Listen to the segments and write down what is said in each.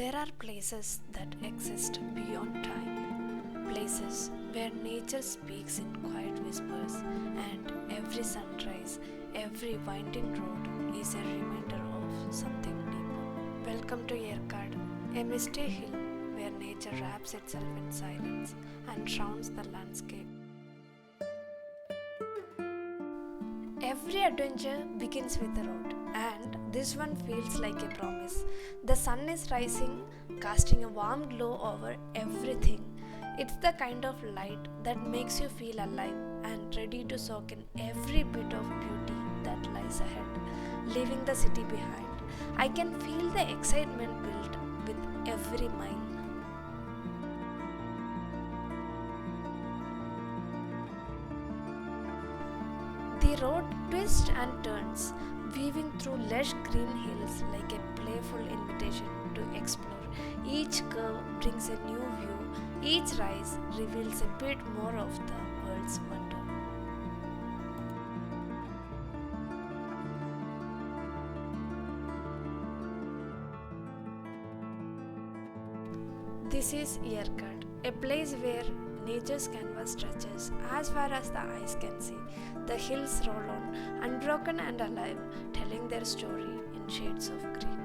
There are places that exist beyond time, places where nature speaks in quiet whispers, and every sunrise, every winding road is a reminder of something deeper. Welcome to Yercaud, a misty hill where nature wraps itself in silence and drowns the landscape. Every adventure begins with a road, and this one feels like a promise. The sun is rising, casting a warm glow over everything. It's the kind of light that makes you feel alive and ready to soak in every bit of beauty that lies ahead, leaving the city behind. I can feel the excitement build with every mile. The road twists and turns, weaving through lush green hills like a playful invitation to explore. Each curve brings a new view, each rise reveals a bit more of the world's wonder. This is Yercaud, a place where nature's canvas stretches as far as the eyes can see. The hills roll on, unbroken and alive, telling their story in shades of green.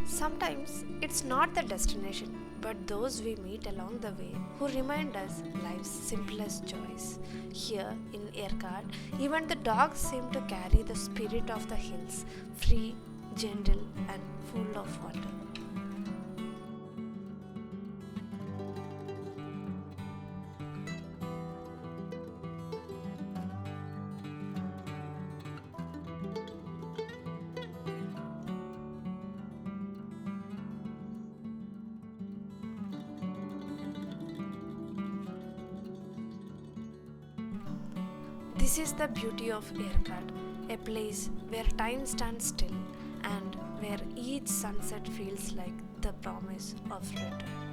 Sometimes it's not the destination, but those we meet along the way who remind us life's simplest joys. Here in Yercaud, even the dogs seem to carry the spirit of the hills, free, gentle, and full of wonder. This is the beauty of Yercaud, a place where time stands still and where each sunset feels like the promise of return.